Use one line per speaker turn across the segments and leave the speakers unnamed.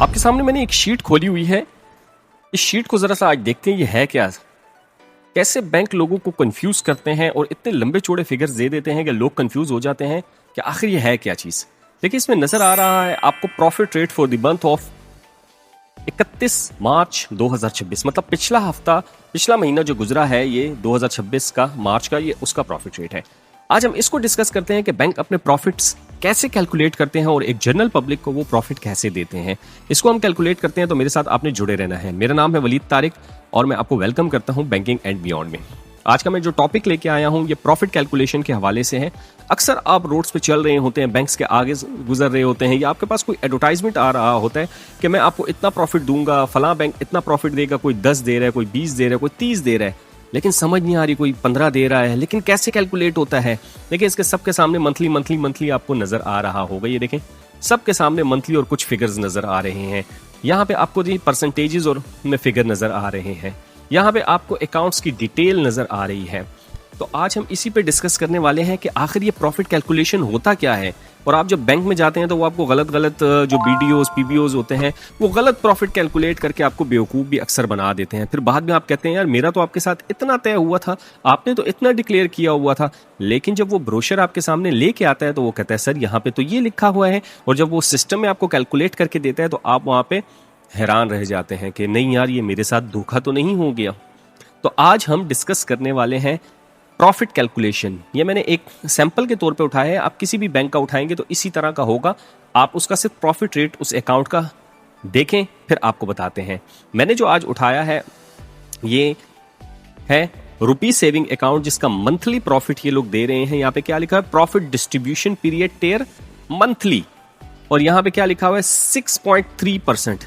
आपके सामने मैंने एक शीट खोली हुई है। इस शीट को जरा सा आज देखते हैं ये है क्या। कैसे बैंक लोगों को कंफ्यूज करते हैं और इतने लंबे चौड़े फिगर्स दे देते हैं कि लोग कंफ्यूज हो जाते हैं कि आखिर ये है क्या चीज। देखिए इसमें नजर आ रहा है आपको profit rate for the month of 31 मार्च 2026, मतलब पिछला महीना जो गुजरा है ये 2026 का मार्च का, ये उसका प्रॉफिट रेट है। आज हम इसको डिस्कस करते हैं कि बैंक अपने प्रॉफिट्स कैसे कैलकुलेट करते हैं और एक जनरल पब्लिक को वो प्रॉफिट कैसे देते हैं। इसको हम कैलकुलेट करते हैं, तो मेरे साथ आपने जुड़े रहना है। मेरा नाम है वलीद तारिक और मैं आपको वेलकम करता हूं बैंकिंग एंड बियॉन्ड में। आज का मैं जो टॉपिक लेके आया हूं ये प्रॉफिट कैलकुलेशन के हवाले से है। अक्सर आप रोड्स पे चल रहे होते हैं, बैंक्स के आगे गुजर रहे होते हैं या आपके पास कोई एडवर्टाइजमेंट आ रहा होता है कि मैं आपको इतना प्रॉफिट दूंगा, फलां बैंक इतना प्रॉफिट देगा, कोई 10 दे रहा है, कोई 20 दे रहा है, कोई 30 दे रहा है, लेकिन समझ नहीं आ रही, कोई 15 दे रहा है, लेकिन कैसे कैलकुलेट होता है। देखिए इसके सबके सामने मंथली आपको नजर आ रहा होगा। ये देखें सबके सामने मंथली और कुछ फिगर्स नजर आ रहे हैं। यहाँ पे आपको जी परसेंटेजेस और में फिगर नजर आ रहे हैं। यहाँ पे आपको अकाउंट्स की डिटेल नजर आ रही है। तो आज हम इसी पे डिस्कस करने वाले हैं कि आखिर ये प्रॉफिट कैलकुलेशन होता क्या है। और आप जब बैंक में जाते हैं तो वो आपको गलत जो बीडीओज पीबीओज होते हैं वो गलत प्रॉफिट कैलकुलेट करके आपको बेवकूफ़ भी अक्सर बना देते हैं। फिर बाद में आप कहते हैं यार मेरा तो आपके साथ इतना तय हुआ था, आपने तो इतना डिक्लेयर किया हुआ था। लेकिन जब वो ब्रोशर आपके सामने लेके आता है तो वो कहता है सर यहाँ पे तो ये लिखा हुआ है, और जब वो सिस्टम में आपको कैलकुलेट करके देता है तो आप वहाँ पे हैरान रह जाते हैं कि नहीं यार ये मेरे साथ धोखा तो नहीं हो गया। तो आज हम डिस्कस करने वाले हैं प्रॉफिट कैलकुलेशन। ये मैंने एक सैंपल के तौर पे उठाया है, आप किसी भी बैंक का उठाएंगे तो इसी तरह का होगा। आप उसका सिर्फ प्रॉफिट रेट उस अकाउंट का देखें, फिर आपको बताते हैं। मैंने जो आज उठाया है ये है रुपी सेविंग अकाउंट, जिसका मंथली प्रॉफिट ये लोग दे रहे हैं। यहाँ पे क्या लिखा है, प्रॉफिट डिस्ट्रीब्यूशन पीरियड टेयर मंथली, और यहाँ पे क्या लिखा हुआ है 6.3%।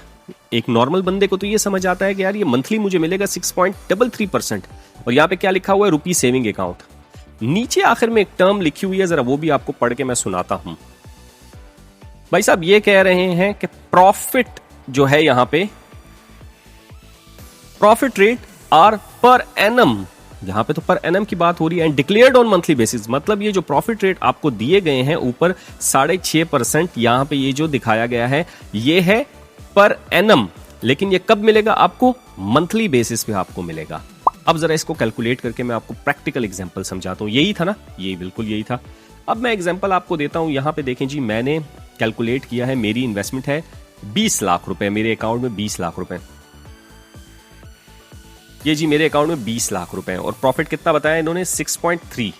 एक नॉर्मल बंदे को तो ये समझ आता है कि यार ये मंथली मुझे मिलेगा 6.33%। और यहाँ पे क्या लिखा हुआ है, रुपी सेविंग अकाउंट। नीचे आखिर में एक टर्म लिखी हुई है, जरा वो भी आपको पढ़ के मैं सुनाता हूं। भाई साहब ये कह रहे हैं कि प्रॉफिट जो है यहाँ पे profit rate R per annum, यहां पे तो पर एनम की बात हो रही है, and declared on monthly basis. मतलब ये जो प्रॉफिट रेट आपको दिए गए हैं ऊपर 6.5%, यहां पे ये जो दिखाया गया है ये है पर एनम, लेकिन ये कब मिलेगा आपको, मंथली बेसिस पे आपको मिलेगा। अब जरा इसको कैलकुलेट करके मैं आपको प्रैक्टिकल एग्जांपल समझाता हूं। यही था ना, ये बिल्कुल यही था। अब मैं एग्जांपल आपको देता हूं। यहां पे देखें जी, मैंने कैलकुलेट किया है, मेरी इन्वेस्टमेंट है 20 लाख रुपए, मेरे अकाउंट में 20 लाख रुपए। ये जी मेरे अकाउंट में 20 लाख रुपए और प्रॉफिट कितना बताया इन्होंने, 6.3।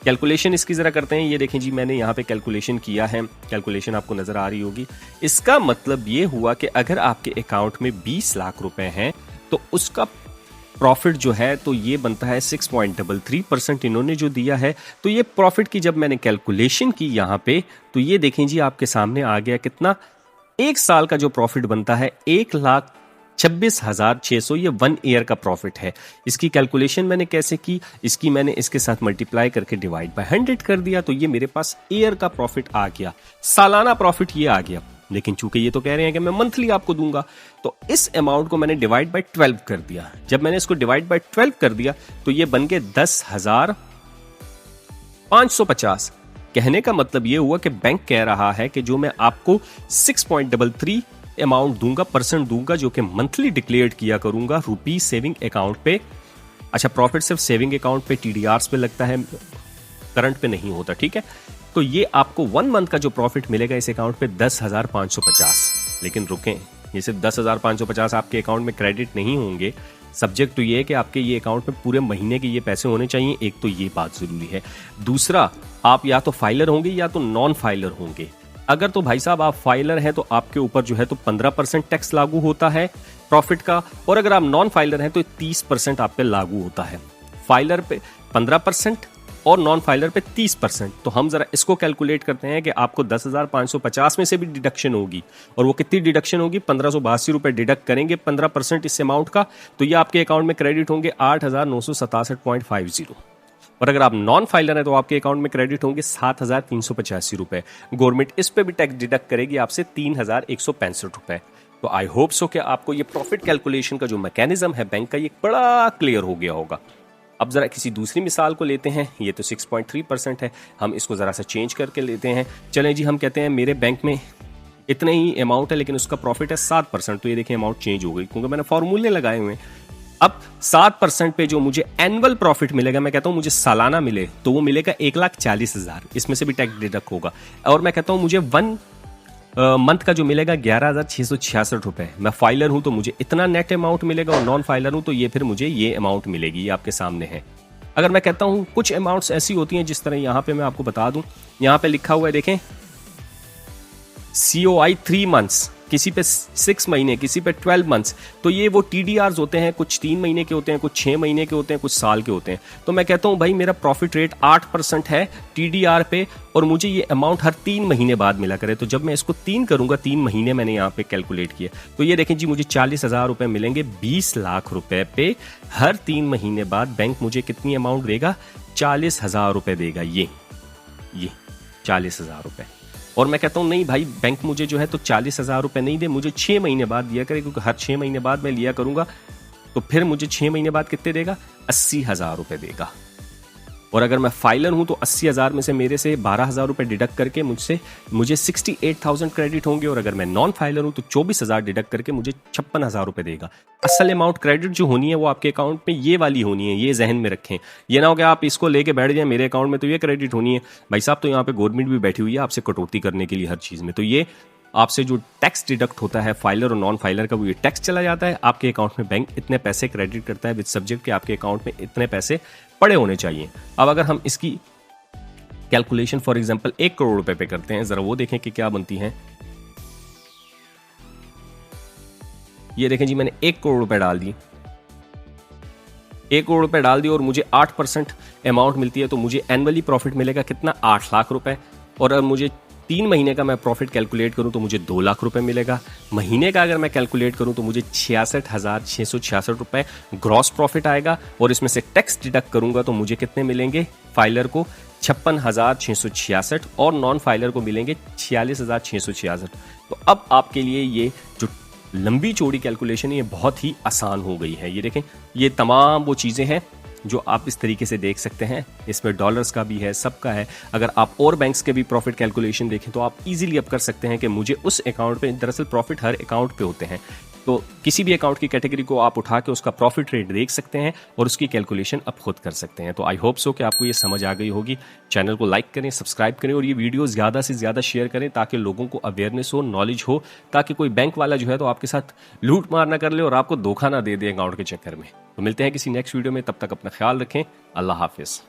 कैलकुलेशन इसकी जरा करते हैं। ये देखें जी मैंने यहाँ पे कैलकुलेशन किया है, कैलकुलेशन आपको नजर आ रही होगी। इसका मतलब ये हुआ कि अगर आपके अकाउंट में 20 लाख रुपए हैं तो उसका प्रॉफिट जो है तो ये बनता है 6.33% इन्होंने जो दिया है। तो ये प्रॉफिट की जब मैंने कैलकुलेशन की यहाँ पे, तो ये देखें जी आपके सामने आ गया कितना, एक साल का जो प्रॉफिट बनता है 1,26,600। ये 1 ईयर का प्रॉफिट है। इसकी कैलकुलेशन मैंने कैसे की, इसकी मैंने इसके साथ मल्टीप्लाई करके डिवाइड बाय 100 कर दिया, तो ये मेरे पास ईयर का प्रॉफिट आ गया, सालाना प्रॉफिट ये आ गया। लेकिन चूंकि ये तो कह रहे हैं कि मैं मंथली आपको दूंगा, तो इस अमाउंट को मैंने डिवाइड बाय 12 कर दिया। जब मैंने इसको डिवाइड बाय 12 कर दिया तो ये बन गए 10,550। कहने का मतलब ये हुआ कि बैंक कह रहा है कि जो मैं आपको 6.33 अमाउंट दूंगा, परसेंट दूंगा, जो कि मंथली डिक्लेयर किया करूंगा रुपी सेविंग अकाउंट पे। अच्छा, प्रॉफिट सिर्फ सेविंग अकाउंट पे, टीडीआरस पे लगता है, करंट पे नहीं होता, ठीक है। तो ये आपको 1 मंथ का जो प्रॉफिट मिलेगा इस अकाउंट पे 10,550। लेकिन रुकें, ये सिर्फ 10,550 आपके अकाउंट में क्रेडिट नहीं होंगे। सब्जेक्ट तो ये है कि आपके ये अकाउंट में पूरे महीने के ये पैसे होने चाहिए। एक तो ये बात जरूरी है। दूसरा, आप या तो फाइलर होंगे या तो नॉन फाइलर होंगे। अगर तो भाई साहब आप फाइलर हैं तो आपके ऊपर जो है तो 15% टैक्स लागू होता है प्रॉफिट का, और अगर आप नॉन फाइलर हैं तो 30% आप पे लागू होता है। फाइलर पे 15% और नॉन फाइलर पे 30%। तो हम जरा इसको कैलकुलेट करते हैं कि आपको 10,550 में से भी डिडक्शन होगी, और वो कितनी डिडक्शन होगी, 1,582 रुपए डिडक्ट करेंगे 15% इस अमाउंट का, तो ये आपके अकाउंट में क्रेडिट होंगे 8,967.50। और अगर आप नॉन फाइलर हैं तो आपके अकाउंट में क्रेडिट होंगे 7,385 रुपए। गवर्नमेंट इस पे भी टैक्स डिडक्ट करेगी आपसे 3,165 रुपए। तो आई होप सो कि आपको ये प्रॉफिट कैलकुलेशन का जो मैकेनिज्म है बैंक का, ये बड़ा क्लियर हो गया होगा। अब जरा किसी दूसरी मिसाल को लेते हैं। ये तो 6.3% है, हम इसको जरा सा चेंज करके लेते हैं। चलें जी, हम कहते हैं मेरे बैंक में इतने ही अमाउंट है लेकिन उसका प्रॉफिट है 7%, तो ये देखिए अमाउंट चेंज हो गई क्योंकि मैंने फॉर्मूले लगाए हुए हैं। अब 7% पे जो मुझे एनुअल प्रॉफिट मिलेगा, मैं कहता हूं मुझे सालाना मिले तो वो मिलेगा 1,40,000, इसमें से भी टैक्स डिडक्ट होगा। और मैं कहता हूं मुझे वन मंथ का जो मिलेगा 11,666 रुपए। मैं फाइलर हूं तो मुझे इतना नेट अमाउंट मिलेगा, और नॉन फाइलर हूं तो ये फिर मुझे ये अमाउंट मिलेगी, ये आपके सामने है। अगर मैं कहता हूं कुछ अमाउंट्स ऐसी होती हैं जिस तरह यहां पे मैं आपको बता दूं, यहां पे लिखा हुआ है देखें COI 3 मंथ्स, किसी पे 6 महीने, किसी पे 12 मंथ्स, तो ये वो TDRs होते हैं, कुछ 3 महीने के होते हैं, कुछ 6 महीने के होते हैं, कुछ साल के होते हैं। तो मैं कहता हूं भाई मेरा प्रॉफिट रेट 8% है TDR पे, और मुझे ये अमाउंट हर 3 महीने बाद मिला करे। तो जब मैं इसको 3 करूंगा, 3 महीने मैंने यहाँ पे कैलकुलेट किया, तो ये देखें जी मुझे 40,000 रुपए मिलेंगे 20 लाख रुपए पे। हर 3 महीने बाद बैंक मुझे कितनी अमाउंट देगा? 40,000 रुपए देगा। ये 40,000 रुपए। और मैं कहता हूं नहीं भाई बैंक मुझे जो है तो 40,000 रुपए नहीं दे, मुझे 6 महीने बाद दिया करे, क्योंकि हर 6 महीने बाद मैं लिया करूंगा, तो फिर मुझे 6 महीने बाद कितने देगा? 80,000 रुपए देगा। और अगर मैं फाइलर हूं तो 80,000 में से मेरे से 12,000 रुपए डिडक्ट करके मुझे 68,000 क्रेडिट होंगे, और अगर मैं नॉन फाइलर हूं तो 24,000 डिडक्ट करके मुझे 56,000 रुपए देगा। असल अमाउंट क्रेडिट जो होनी है वो आपके अकाउंट में ये वाली होनी है, ये जहन में रखें। ये ना हो कि आप इसको लेके बैठ जाए मेरे अकाउंट में तो ये क्रेडिट होनी है। भाई साहब, तो यहाँ पे गवर्नमेंट भी बैठी हुई है आपसे कटौती करने के लिए हर चीज में। तो ये आपसे जो टैक्स डिडक्ट होता है फाइलर और नॉन फाइलर का, वो ये टैक्स चला जाता है आपके अकाउंट में। बैंक इतने पैसे क्रेडिट करता है विद सब्जेक्ट के आपके अकाउंट में इतने पैसे पड़े होने चाहिए। अब अगर हम इसकी कैलकुलेशन फॉर एग्जांपल 1 करोड़ रुपए पे करते हैं, जरा वो देखें कि क्या बनती है। ये देखें जी मैंने 1 करोड़ रुपए डाल दी, 1 करोड़ रुपए डाल दिए और मुझे 8% अमाउंट मिलती है, तो मुझे एनुअली प्रॉफिट मिलेगा कितना? 8 लाख रुपए। और अगर मुझे 3 महीने का मैं प्रॉफिट कैलकुलेट करूं तो मुझे 2 लाख रुपए मिलेगा। महीने का अगर मैं कैलकुलेट करूं तो मुझे 66,666 रुपए ग्रॉस प्रॉफिट आएगा, और इसमें से टैक्स डिडक्ट करूंगा तो मुझे कितने मिलेंगे? फाइलर को 56,666 और नॉन फाइलर को मिलेंगे 46,666। तो अब आपके लिए ये जो लंबी चौड़ी कैलकुलेशन है ये बहुत ही आसान हो गई है। ये देखें, ये तमाम वो चीज़ें हैं जो आप इस तरीके से देख सकते हैं। इसमें डॉलर्स का भी है, सबका है। अगर आप और बैंक्स के भी प्रॉफिट कैलकुलेशन देखें तो आप इजीली अब कर सकते हैं कि मुझे उस अकाउंट पे, दरअसल प्रॉफिट हर अकाउंट पे होते हैं, तो किसी भी अकाउंट की कैटेगरी को आप उठा के उसका प्रॉफिट रेट देख सकते हैं और उसकी कैलकुलेशन आप खुद कर सकते हैं। तो आई होप सो कि आपको ये समझ आ गई होगी। चैनल को लाइक करें, सब्सक्राइब करें और ये वीडियो ज़्यादा से ज़्यादा शेयर करें ताकि लोगों को अवेयरनेस हो, नॉलेज हो, ताकि कोई बैंक वाला जो है तो आपके साथ लूट मार ना कर ले और आपको धोखा ना दे दे अकाउंट के चक्कर में। तो मिलते हैं किसी नेक्स्ट वीडियो में, तब तक अपना ख्याल रखें। अल्लाह हाफिज़।